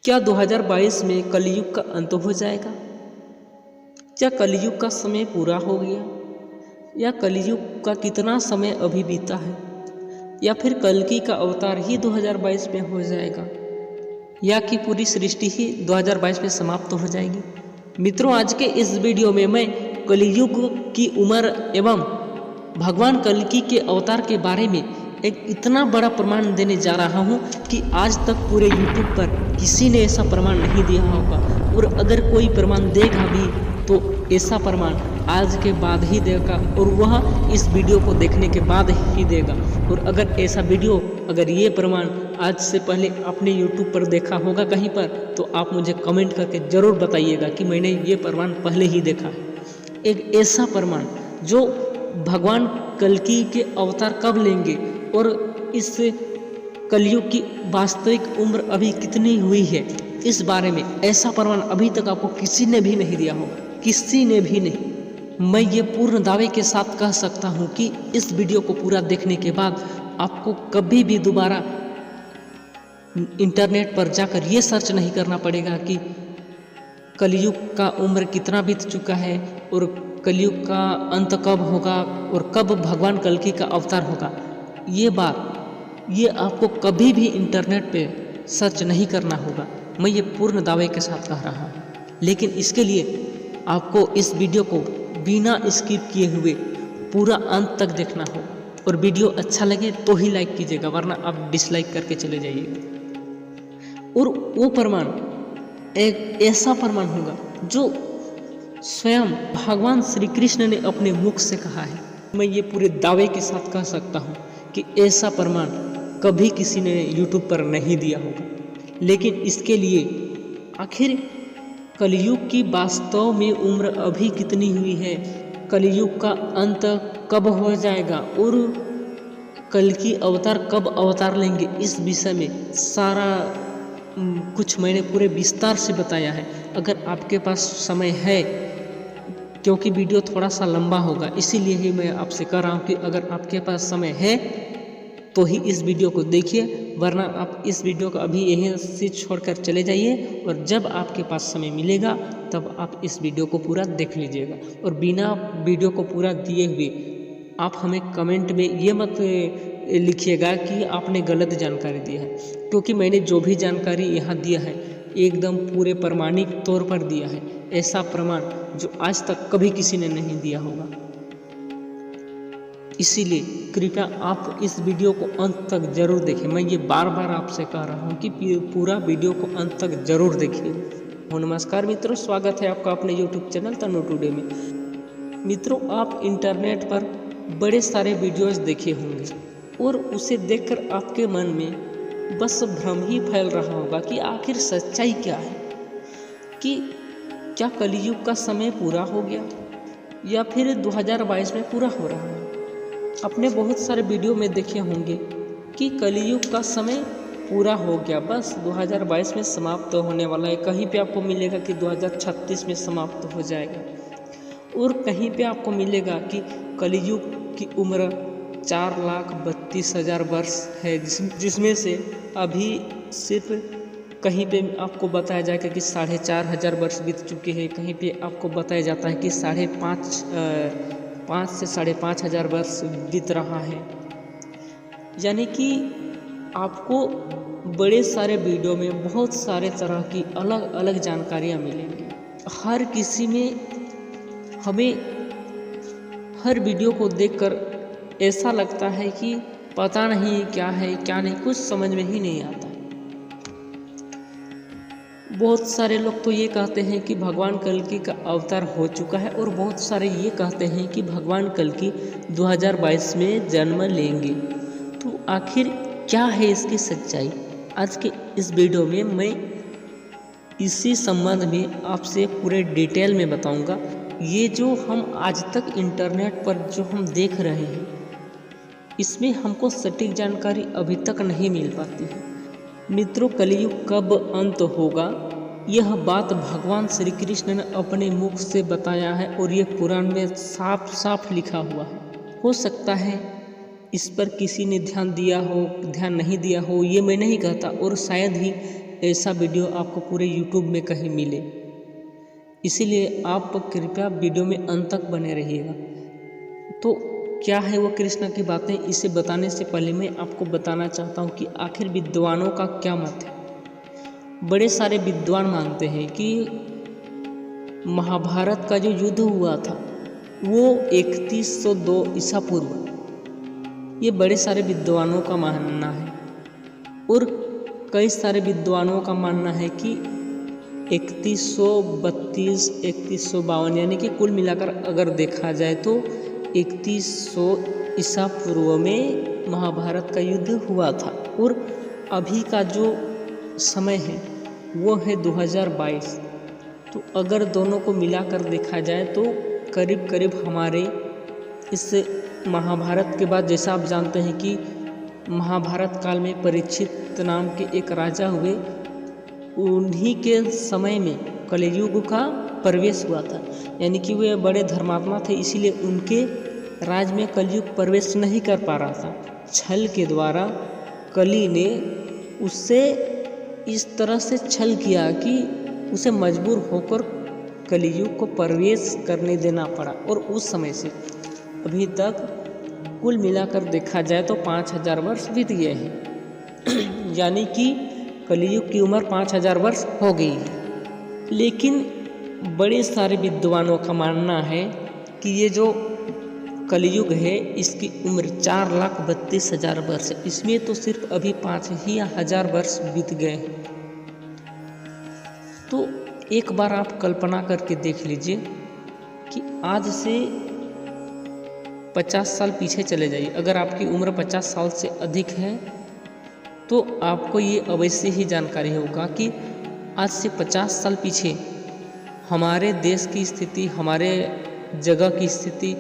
क्या 2022 में कलयुग का अंत हो जाएगा? क्या कलयुग का समय पूरा हो गया? या कलयुग का कितना समय अभी बीता है? या फिर कल्कि का अवतार ही 2022 में हो जाएगा? या कि पूरी सृष्टि ही 2022 में समाप्त हो जाएगी? मित्रों, आज के इस वीडियो में मैं कलयुग की उम्र एवं भगवान कल्कि के अवतार के बारे में एक इतना बड़ा प्रमाण देने जा रहा हूँ कि आज तक पूरे YouTube पर किसी ने ऐसा प्रमाण नहीं दिया होगा। और अगर कोई प्रमाण देगा भी तो ऐसा प्रमाण आज के बाद ही देगा, और वह इस वीडियो को देखने के बाद ही देगा। और अगर ये प्रमाण आज से पहले आपने YouTube पर देखा होगा कहीं पर, तो आप मुझे कमेंट करके ज़रूर बताइएगा कि मैंने ये प्रमाण पहले ही देखा है। एक ऐसा प्रमाण जो भगवान कल्कि के अवतार कब लेंगे और इस कलयुग की वास्तविक उम्र अभी कितनी हुई है, इस बारे में ऐसा प्रमाण अभी तक आपको किसी ने भी नहीं दिया होगा, किसी ने भी नहीं। मैं ये पूर्ण दावे के साथ कह सकता हूँ कि इस वीडियो को पूरा देखने के बाद आपको कभी भी दोबारा इंटरनेट पर जाकर ये सर्च नहीं करना पड़ेगा कि कलयुग का उम्र कितना बीत चुका है और कलयुग का अंत कब होगा और कब भगवान कल्कि का अवतार होगा। ये आपको कभी भी इंटरनेट पे सर्च नहीं करना होगा। मैं ये पूर्ण दावे के साथ कह रहा हूँ। लेकिन इसके लिए आपको इस वीडियो को बिना स्किप किए हुए पूरा अंत तक देखना होगा। और वीडियो अच्छा लगे तो ही लाइक कीजिएगा, वरना आप डिसलाइक करके चले जाइएगा। और वो प्रमाण एक ऐसा प्रमाण होगा जो स्वयं भगवान श्री कृष्ण ने अपने मुख से कहा है। मैं ये पूरे दावे के साथ कह सकता हूँ कि ऐसा प्रमाण कभी किसी ने YouTube पर नहीं दिया होगा। लेकिन इसके लिए आखिर कलयुग की वास्तव में उम्र अभी कितनी हुई है, कलयुग का अंत कब हो जाएगा और कल्कि अवतार कब अवतार लेंगे, इस विषय में सारा कुछ मैंने पूरे विस्तार से बताया है। अगर आपके पास समय है, क्योंकि वीडियो थोड़ा सा लंबा होगा इसीलिए ही मैं आपसे कह रहा हूँ कि अगर आपके पास समय है तो ही इस वीडियो को देखिए, वरना आप इस वीडियो को अभी यहीं से छोड़कर चले जाइए। और जब आपके पास समय मिलेगा तब आप इस वीडियो को पूरा देख लीजिएगा। और बिना वीडियो को पूरा दिए हुए आप हमें कमेंट में ये मत लिखिएगा कि आपने गलत जानकारी दी है, क्योंकि मैंने जो भी जानकारी यहाँ दिया है एकदम पूरे प्रमाणिक तौर पर दिया है। ऐसा प्रमाण जो आज तक कभी किसी ने नहीं दिया होगा। इसीलिए कृपया आप इस वीडियो को अंत तक जरूर देखें। मैं ये बार बार आपसे कह रहा हूँ कि पूरा वीडियो को अंत तक जरूर देखिए। नमस्कार मित्रों, स्वागत है आपका अपने YouTube चैनल तनु टुडे में। मित्रों, आप इंटरनेट पर बड़े सारे वीडियोस देखे होंगे और उसे देखकर आपके मन में बस भ्रम ही फैल रहा होगा कि आखिर सच्चाई क्या है, कि क्या कलयुग का समय पूरा हो गया या फिर 2022 में पूरा हो रहा है। आपने बहुत सारे वीडियो में देखे होंगे कि कलयुग का समय पूरा हो गया, बस 2022 में समाप्त होने वाला है। कहीं पे आपको मिलेगा कि 2036 में समाप्त हो जाएगा, और कहीं पे आपको मिलेगा कि कलयुग की उम्र 4,32,000 वर्ष है, जिसमें से अभी सिर्फ कहीं पे आपको बताया जाएगा कि 4,500 वर्ष बीत चुके हैं। कहीं पे आपको बताया जाता है कि 5 से 5,500 वर्ष बीत रहा है। यानी कि आपको बड़े सारे वीडियो में बहुत सारे तरह की अलग अलग जानकारियाँ मिलेंगी। हर किसी में हमें हर वीडियो को देखकर ऐसा लगता है कि पता नहीं क्या है क्या नहीं, कुछ समझ में ही नहीं आता। बहुत सारे लोग तो ये कहते हैं कि भगवान कल्कि का अवतार हो चुका है, और बहुत सारे ये कहते हैं कि भगवान कल्कि 2022 में जन्म लेंगे। तो आखिर क्या है इसकी सच्चाई? आज के इस वीडियो में मैं इसी संबंध में आपसे पूरे डिटेल में बताऊंगा। ये जो हम आज तक इंटरनेट पर जो हम देख रहे हैं, इसमें हमको सटीक जानकारी अभी तक नहीं मिल पाती है। मित्रों, कलयुग कब अंत होगा, यह बात भगवान श्री कृष्ण ने अपने मुख से बताया है, और ये पुराण में साफ साफ लिखा हुआ है। हो सकता है इस पर किसी ने ध्यान दिया हो, ध्यान नहीं दिया हो, ये मैं नहीं कहता, और शायद ही ऐसा वीडियो आपको पूरे यूट्यूब में कहीं मिले। इसीलिए आप कृपया वीडियो में अंत तक बने रहिएगा। तो क्या है वो कृष्ण की बातें, इसे बताने से पहले मैं आपको बताना चाहता हूँ कि आखिर विद्वानों का क्या मत है। बड़े सारे विद्वान मानते हैं कि महाभारत का जो युद्ध हुआ था वो 3102 ईसा पूर्व, ये बड़े सारे विद्वानों का मानना है। और कई सारे विद्वानों का मानना है कि 3132, 3152 यानी कि कुल मिलाकर अगर देखा जाए तो 3100 ईसा पूर्व में महाभारत का युद्ध हुआ था। और अभी का जो समय है वो है 2022। तो अगर दोनों को मिलाकर देखा जाए तो करीब करीब हमारे इस महाभारत के बाद, जैसा आप जानते हैं कि महाभारत काल में परीक्षित नाम के एक राजा हुए, उन्हीं के समय में कलियुग का प्रवेश हुआ था। यानी कि वे बड़े धर्मात्मा थे, इसीलिए उनके राज में कलयुग प्रवेश नहीं कर पा रहा था। छल के द्वारा कली ने उससे इस तरह से छल किया कि उसे मजबूर होकर कलियुग को प्रवेश करने देना पड़ा। और उस समय से अभी तक कुल मिलाकर देखा जाए तो 5000 वर्ष बीत गए हैं। यानी कि कलियुग की उम्र 5000 वर्ष हो गई है। लेकिन बड़े सारे विद्वानों का मानना है कि ये जो कलियुग है इसकी उम्र 4,32,000 वर्ष है। इसमें तो सिर्फ अभी 5,000 वर्ष बीत गए हैं। तो एक बार आप कल्पना करके देख लीजिए कि आज से 50 साल पीछे चले जाइए। अगर आपकी उम्र 50 साल से अधिक है तो आपको ये अवश्य ही जानकारी होगा कि आज से 50 साल पीछे हमारे देश की स्थिति, हमारे जगह की स्थिति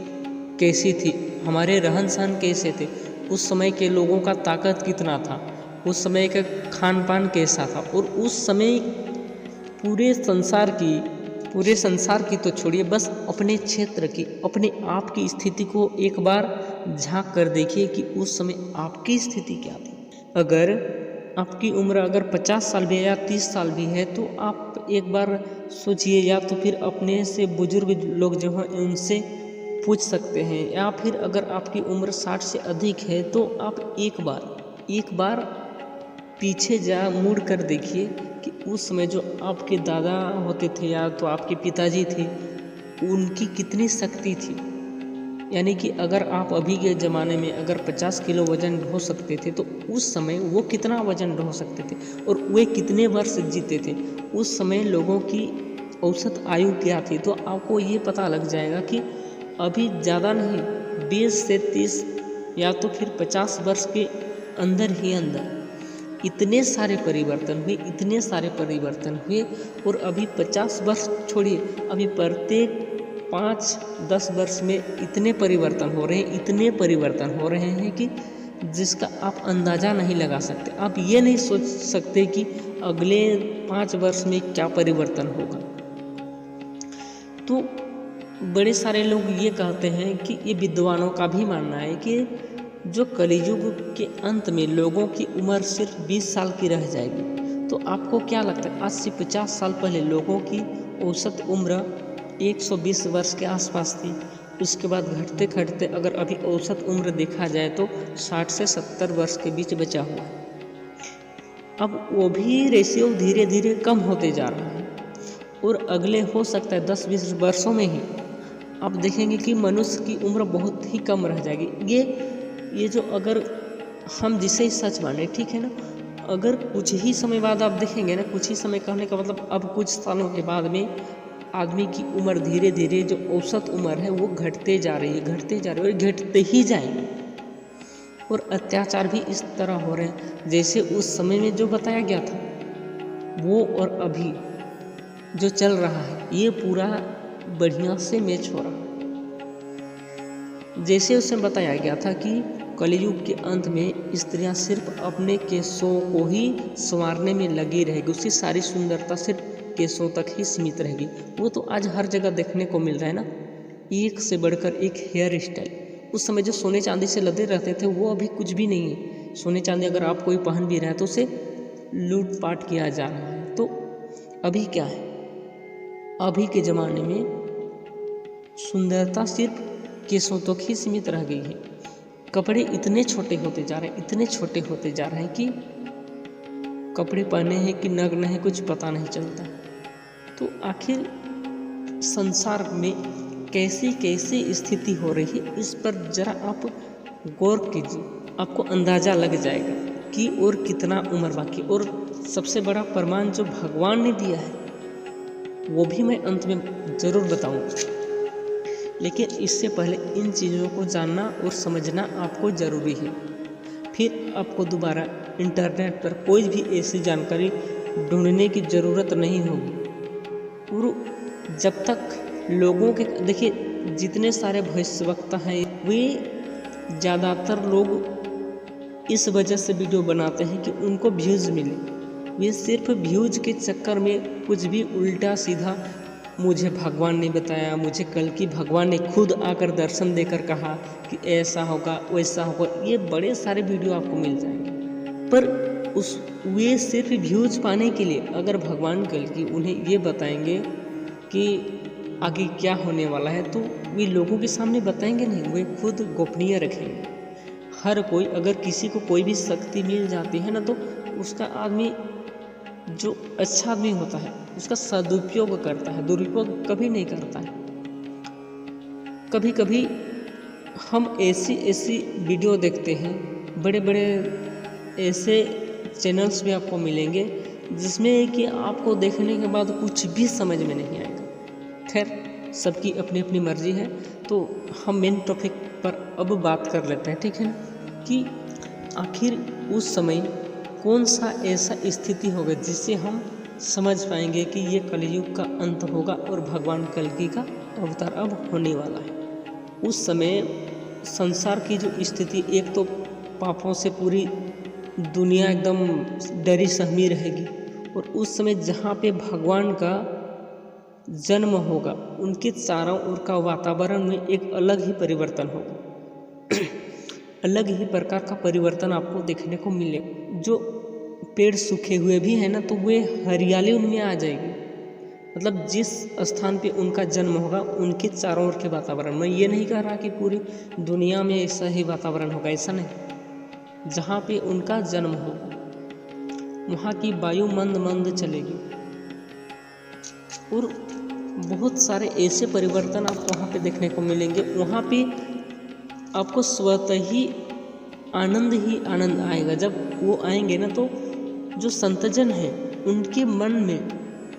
कैसी थी, हमारे रहन सहन कैसे थे, उस समय के लोगों का ताकत कितना था, उस समय का खान पान कैसा था। और उस समय पूरे संसार की तो छोड़िए, बस अपने क्षेत्र की, अपने आप की स्थिति को एक बार झांक कर देखिए कि उस समय आपकी स्थिति क्या थी। अगर आपकी उम्र अगर 50 साल भी है या 30 साल भी है तो आप एक बार सोचिए, या तो फिर अपने से बुजुर्ग लोग जो हैं उनसे पूछ सकते हैं, या फिर अगर आपकी उम्र 60 से अधिक है तो आप एक बार पीछे मुड़ कर देखिए कि उस समय जो आपके दादा होते थे या तो आपके पिताजी थे, उनकी कितनी शक्ति थी। यानी कि अगर आप अभी के ज़माने में अगर 50 किलो वजन ढो सकते थे तो उस समय वो कितना वजन ढो सकते थे और वे कितने वर्ष जीते थे। उस समय लोगों की औसत आयु क्या थी, तो आपको ये पता लग जाएगा कि अभी ज़्यादा नहीं, 20 से 30 या तो फिर 50 वर्ष के अंदर ही अंदर इतने सारे परिवर्तन हुए। और अभी 50 वर्ष छोड़िए, अभी प्रत्येक 5-10 वर्ष में इतने परिवर्तन हो रहे हैं कि जिसका आप अंदाज़ा नहीं लगा सकते। आप ये नहीं सोच सकते कि अगले 5 वर्ष में क्या परिवर्तन होगा। तो बड़े सारे लोग ये कहते हैं कि ये विद्वानों का भी मानना है कि जो कलियुग के अंत में लोगों की उम्र सिर्फ 20 साल की रह जाएगी। तो आपको क्या लगता है, आज से 50 साल पहले लोगों की औसत उम्र 120 वर्ष के आसपास थी। उसके बाद घटते घटते अगर अभी औसत उम्र देखा जाए तो 60 से 70 वर्ष के बीच बचा हुआ है। अब वो भी रेशियो धीरे धीरे कम होते जा रहा है और अगले हो सकता है 10-20 वर्षों में ही आप देखेंगे कि मनुष्य की उम्र बहुत ही कम रह जाएगी। ये जो अगर हम जिसे ही सच माने, ठीक है ना, अगर कुछ ही समय बाद आप देखेंगे ना, कुछ ही समय कहने का मतलब अब कुछ सालों के बाद में आदमी की उम्र धीरे धीरे जो औसत उम्र है वो घटते जा रही है और घटते ही जाएंगे। और अत्याचार भी इस तरह हो रहे हैं जैसे उस समय में जो बताया गया था वो, और अभी जो चल रहा है ये पूरा बढ़िया से मैच हो रहा है। जैसे उसमें बताया गया था कि कलियुग के अंत में स्त्रियां सिर्फ अपने केशों को ही संवारने में लगी रहेगी, उसकी सारी सुंदरता सिर्फ केशों तक ही सीमित रहेगी। वो तो आज हर जगह देखने को मिल रहा है ना, एक से बढ़कर एक हेयर स्टाइल। उस समय जो सोने चांदी से लदे रहते थे वो अभी कुछ भी नहीं है। सोने चांदी अगर आप कोई पहन भी रहा है तो उसे लूटपाट किया जा रहा है। तो अभी क्या है, अभी के ज़माने में सुंदरता सिर्फ केसों तक ही सीमित रह गई है। कपड़े इतने छोटे होते जा रहे हैं, इतने छोटे होते जा रहे हैं कि कपड़े पहने हैं कि नग्न है कुछ पता नहीं चलता। तो आखिर संसार में कैसी कैसी स्थिति हो रही है, इस पर जरा आप गौर कीजिए, आपको अंदाज़ा लग जाएगा कि और कितना उम्र बाकी। और सबसे बड़ा प्रमाण जो भगवान ने दिया है वो भी मैं अंत में ज़रूर बताऊंगा। लेकिन इससे पहले इन चीज़ों को जानना और समझना आपको ज़रूरी है। फिर आपको दोबारा इंटरनेट पर कोई भी ऐसी जानकारी ढूंढने की ज़रूरत नहीं होगी। और जब तक लोगों के, देखिए जितने सारे भविष्यवक्ता हैं वे ज़्यादातर लोग इस वजह से वीडियो बनाते हैं कि उनको व्यूज़ मिले। वे सिर्फ व्यूज़ के चक्कर में कुछ भी उल्टा सीधा, मुझे भगवान ने बताया, मुझे कल की भगवान ने खुद आकर दर्शन देकर कहा कि ऐसा होगा वैसा होगा, ये बड़े सारे वीडियो आपको मिल जाएंगे। पर वे सिर्फ व्यूज़ पाने के लिए, अगर भगवान कल की उन्हें ये बताएंगे कि आगे क्या होने वाला है, तो वे लोगों के सामने बताएंगे नहीं, वे खुद गोपनीय रखेंगे। हर कोई, अगर किसी को कोई भी शक्ति मिल जाती है ना, तो उसका आदमी जो अच्छा आदमी होता है उसका सदुपयोग करता है, दुरुपयोग कभी नहीं करता है। कभी कभी हम ऐसी वीडियो देखते हैं, बड़े बड़े ऐसे चैनल्स भी आपको मिलेंगे जिसमें कि आपको देखने के बाद कुछ भी समझ में नहीं आएगा। खैर, सबकी अपनी अपनी मर्जी है। तो हम मेन टॉपिक पर अब बात कर लेते हैं, ठीक है, कि आखिर उस समय कौन सा ऐसा स्थिति होगा जिससे हम समझ पाएंगे कि ये कलयुग का अंत होगा और भगवान कल्कि का अवतार अब होने वाला है। उस समय संसार की जो स्थिति, एक तो पापों से पूरी दुनिया एकदम डरी सहमी रहेगी, और उस समय जहाँ पे भगवान का जन्म होगा उनके चारों ओर का वातावरण में एक अलग ही परिवर्तन होगा। अलग ही प्रकार का परिवर्तन आपको देखने को मिलेगा। जो पेड़ सूखे हुए भी हैं ना, तो वे हरियाली उनमें आ जाएगी। मतलब जिस स्थान पे उनका जन्म होगा उनके चारों ओर के वातावरण, मैं ये नहीं कह रहा कि पूरी दुनिया में ऐसा ही वातावरण होगा, ऐसा नहीं। जहाँ पे उनका जन्म होगा वहाँ की वायु मंद मंद चलेगी, और बहुत सारे ऐसे परिवर्तन आपको वहाँ पे देखने को मिलेंगे। वहाँ पे आपको स्वतः ही आनंद आएगा। जब वो आएंगे ना, तो जो संतजन है उनके मन में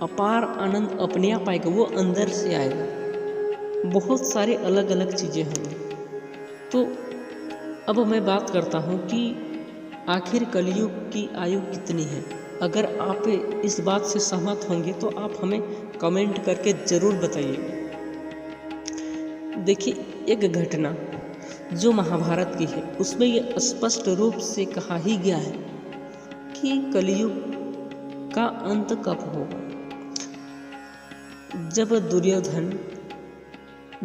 अपार आनंद अपने आप आएगा, वो अंदर से आएगा। बहुत सारे अलग अलग चीज़ें होंगी। तो अब मैं बात करता हूँ कि आखिर कलयुग की आयु कितनी है। अगर आप इस बात से सहमत होंगे तो आप हमें कमेंट करके ज़रूर बताइए। देखिए, एक घटना जो महाभारत की है उसमें ये स्पष्ट रूप से कहा ही गया है कि कलयुग का अंत कब होगा। जब दुर्योधन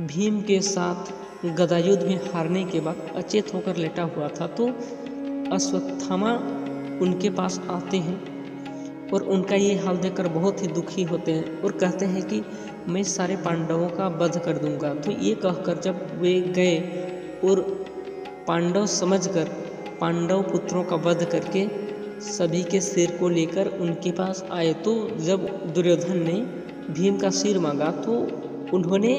भीम के साथ गदायुद्ध में हारने के बाद अचेत होकर लेटा हुआ था, तो अश्वत्थामा उनके पास आते हैं और उनका ये हाल देखकर बहुत ही दुखी होते हैं और कहते हैं कि मैं सारे पांडवों का वध कर दूंगा। तो ये कहकर जब वे गए और पांडव समझकर पांडव पुत्रों का वध करके सभी के सिर को लेकर उनके पास आए, तो जब दुर्योधन ने भीम का सिर मांगा तो उन्होंने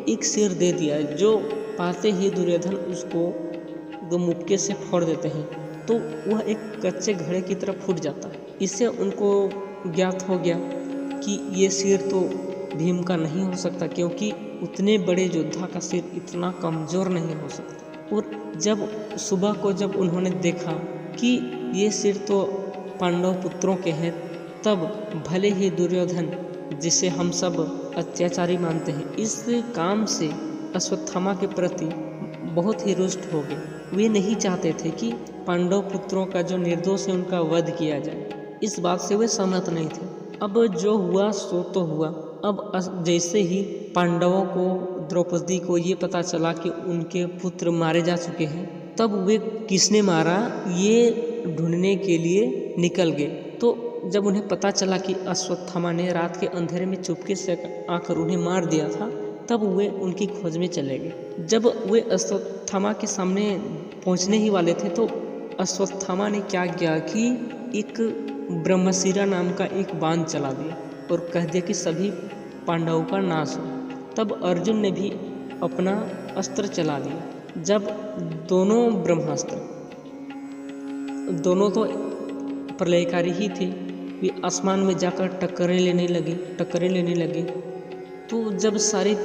एक सिर दे दिया, जो पाते ही दुर्योधन उसको दो मुक्के से फोड़ देते हैं, तो वह एक कच्चे घड़े की तरह फूट जाता है। इससे उनको ज्ञात हो गया कि ये सिर तो भीम का नहीं हो सकता, क्योंकि उतने बड़े योद्धा का सिर इतना कमज़ोर नहीं हो सकता। और जब सुबह को जब उन्होंने देखा कि ये सिर तो पांडव पुत्रों के हैं, तब भले ही दुर्योधन, जिसे हम सब अत्याचारी मानते हैं, इस काम से अश्वत्थामा के प्रति बहुत ही रुष्ट हो गए। वे नहीं चाहते थे कि पांडव पुत्रों का जो निर्दोष है उनका वध किया जाए। इस बात से वे सहमत नहीं थे। अब जो हुआ सो तो हुआ। अब जैसे ही पांडवों को, द्रौपदी को ये पता चला कि उनके पुत्र मारे जा चुके हैं, तब वे किसने मारा ये ढूंढने के लिए निकल गए। तो जब उन्हें पता चला कि अश्वत्थामा ने रात के अंधेरे में चुपके से आकर उन्हें मार दिया था, तब वे उनकी खोज में चले गए। जब वे अश्वत्थामा के सामने पहुंचने ही वाले थे तो अश्वत्थामा ने क्या किया कि एक ब्रह्मशिरा नाम का एक बाण चला दिया और कह दिया कि सभी पांडवों का नाश हो। तब अर्जुन ने भी अपना अस्त्र चला दिया। जब दोनों ब्रह्मास्त्र, दोनों तो प्रलयकारी ही थे, वे आसमान में जाकर टक्करें लेने लगे। तो जब सारी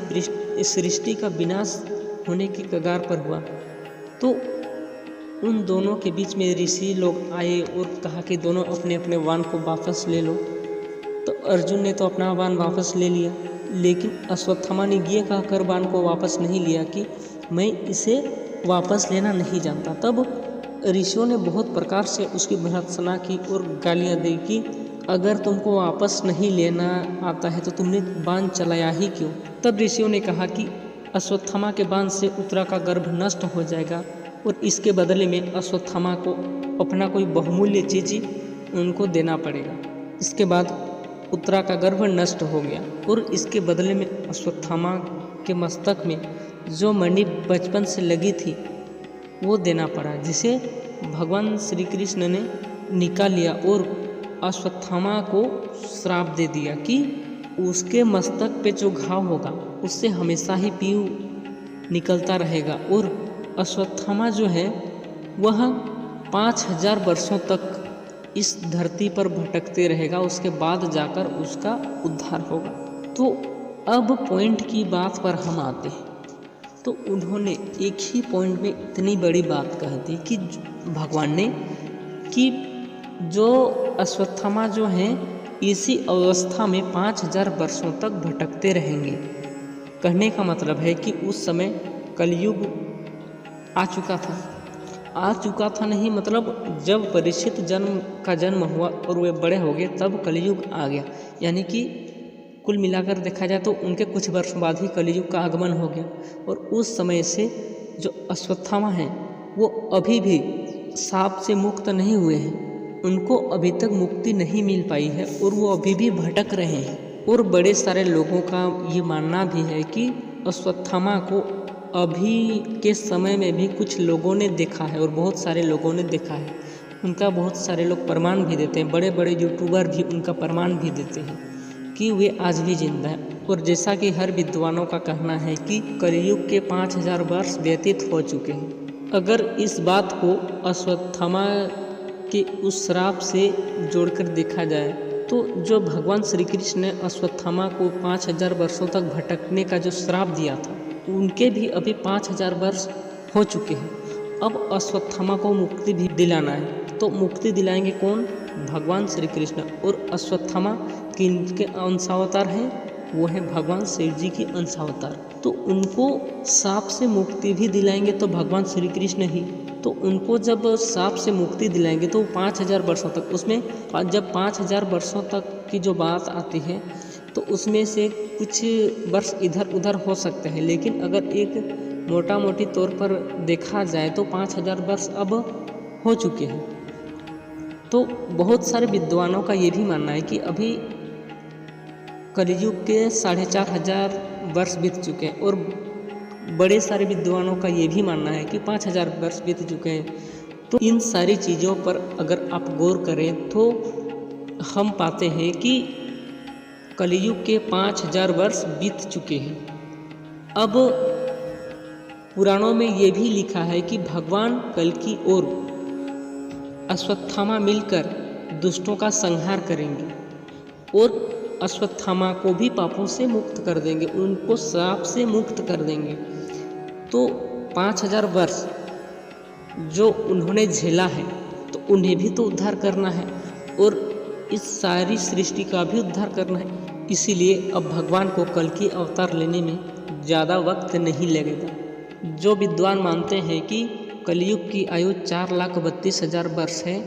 सृष्टि का विनाश होने की कगार पर हुआ तो उन दोनों के बीच में ऋषि लोग आए और कहा कि दोनों अपने अपने वाण को वापस ले लो। तो अर्जुन ने तो अपना वाण वापस ले लिया, लेकिन अश्वत्थामा ने ये कहकर वाण को वापस नहीं लिया कि मैं इसे वापस लेना नहीं जानता। तब ऋषियों ने बहुत प्रकार से उसकी भर्त्सना की और गालियाँ दी कि अगर तुमको वापस नहीं लेना आता है तो तुमने बाण चलाया ही क्यों। तब ऋषियों ने कहा कि अश्वत्थामा के बाण से उत्तरा का गर्भ नष्ट हो जाएगा और इसके बदले में अश्वत्थामा को अपना कोई बहुमूल्य चीज़ उनको देना पड़ेगा। इसके बाद उत्तरा का गर्भ नष्ट हो गया और इसके बदले में अश्वत्थामा के मस्तक में जो मणि बचपन से लगी थी वो देना पड़ा, जिसे भगवान श्री कृष्ण ने निकाल लिया और अश्वत्थामा को श्राप दे दिया कि उसके मस्तक पे जो घाव होगा उससे हमेशा ही पीऊ निकलता रहेगा और अश्वत्थामा जो है वह 5000 वर्षों तक इस धरती पर भटकते रहेगा, उसके बाद जाकर उसका उद्धार होगा। तो अब पॉइंट की बात पर हम आते हैं। तो उन्होंने एक ही पॉइंट में इतनी बड़ी बात कह दी कि भगवान ने कि जो अश्वत्थामा जो हैं इसी अवस्था में 5000 वर्षों तक भटकते रहेंगे। कहने का मतलब है कि उस समय कलयुग आ चुका था नहीं, मतलब जब परीक्षित का जन्म हुआ और वे बड़े हो गए तब कलयुग आ गया। यानी कि कुल मिलाकर देखा जाए तो उनके कुछ वर्ष बाद ही कलयुग का आगमन हो गया। और उस समय से जो अश्वत्थामा हैं वो अभी भी शाप से मुक्त नहीं हुए हैं, उनको अभी तक मुक्ति नहीं मिल पाई है और वो अभी भी भटक रहे हैं। और बड़े सारे लोगों का ये मानना भी है कि अश्वत्थामा को अभी के समय में भी कुछ लोगों ने देखा है और बहुत सारे लोगों ने देखा है। उनका बहुत सारे लोग प्रमाण भी देते हैं, बड़े बड़े यूट्यूबर भी उनका प्रमाण भी देते हैं कि वे आज भी जिंदा है। और जैसा कि हर विद्वानों का कहना है कि कलयुग के 5000 वर्ष व्यतीत हो चुके हैं। अगर इस बात को अश्वत्थामा के उस श्राप से जोड़कर देखा जाए तो जो भगवान श्री कृष्ण ने अश्वत्थामा को 5000 वर्षों तक भटकने का जो श्राप दिया था उनके भी अभी 5000 वर्ष हो चुके हैं। अब अश्वत्थामा को मुक्ति भी दिलाना है, तो मुक्ति दिलाएंगे कौन? भगवान श्री कृष्ण। और अश्वत्थामा किनके अंशावतार हैं? वो है भगवान शिव जी की अंशावतार। तो उनको साप से मुक्ति भी दिलाएंगे तो भगवान श्री कृष्ण ही। तो उनको जब साप से मुक्ति दिलाएंगे तो 5000 वर्षों तक, उसमें जब 5000 वर्षों तक की जो बात आती है तो उसमें से कुछ वर्ष इधर उधर हो सकते हैं, लेकिन अगर एक मोटा मोटी तौर पर देखा जाए तो 5000 वर्ष अब हो चुके हैं। तो बहुत सारे विद्वानों का ये भी मानना है कि अभी कलयुग के 4500 वर्ष बीत चुके हैं और बड़े सारे विद्वानों का ये भी मानना है कि 5000 वर्ष बीत चुके हैं। तो इन सारी चीज़ों पर अगर आप गौर करें तो हम पाते हैं कि कलयुग के 5000 वर्ष बीत चुके हैं। अब पुराणों में ये भी लिखा है कि भगवान कल्कि और अश्वत्थामा मिलकर दुष्टों का संहार करेंगे और अश्वत्थामा को भी पापों से मुक्त कर देंगे, उनको श्राप से मुक्त कर देंगे। तो 5000 वर्ष जो उन्होंने झेला है तो उन्हें भी तो उद्धार करना है और इस सारी सृष्टि का भी उद्धार करना है। इसीलिए अब भगवान को कल्कि अवतार लेने में ज़्यादा वक्त नहीं लगेगा। जो विद्वान मानते हैं कि कलयुग की आयु 4,32,000 वर्ष है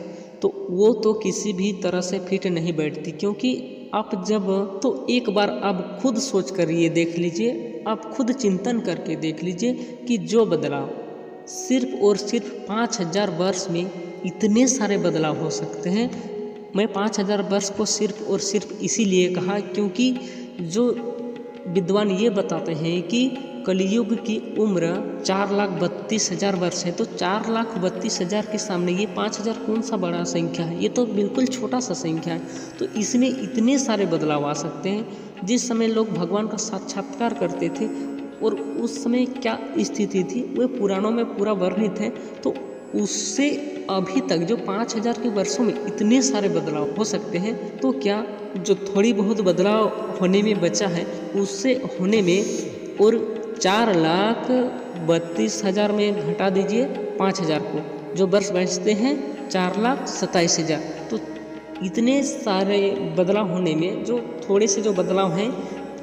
तो वो तो किसी भी तरह से फिट नहीं बैठती, क्योंकि आप जब तो एक बार आप खुद सोच कर ये देख लीजिए, आप खुद चिंतन करके देख लीजिए कि जो बदलाव सिर्फ और सिर्फ 5000 वर्ष में इतने सारे बदलाव हो सकते हैं। मैं 5000 वर्ष को सिर्फ और सिर्फ इसीलिए कहा क्योंकि जो विद्वान ये बताते हैं कि कलयुग की उम्र 4,32,000 वर्ष है, तो 4,32,000 के सामने ये 5,000 कौन सा बड़ा संख्या है, ये तो बिल्कुल छोटा सा संख्या है। तो इसमें इतने सारे बदलाव आ सकते हैं। जिस समय लोग भगवान का साक्षात्कार करते थे और उस समय क्या स्थिति थी वे पुराणों में पूरा वर्णित है। तो उससे अभी तक जो 5,000 के वर्षों में इतने सारे बदलाव हो सकते हैं, तो क्या जो थोड़ी बहुत बदलाव होने में बचा है उससे होने में और 4,32,000 में घटा दीजिए 5,000 को, जो वर्ष बचते हैं 4,27,000। तो इतने सारे बदलाव होने में जो थोड़े से जो बदलाव हैं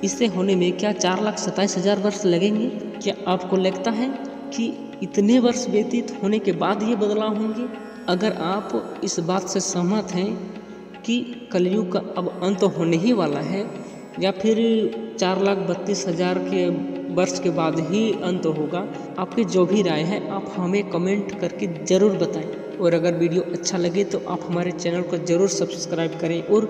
इससे होने में क्या 4,27,000 वर्ष लगेंगे? क्या आपको लगता है कि इतने वर्ष व्यतीत होने के बाद ये बदलाव होंगे? अगर आप इस बात से सहमत हैं कि कलयुग का अब अंत होने ही वाला है या फिर 4,32,000 के वर्ष के बाद ही अंत होगा, आपकी जो भी राय है आप हमें कमेंट करके ज़रूर बताएं। और अगर वीडियो अच्छा लगे तो आप हमारे चैनल को ज़रूर सब्सक्राइब करें और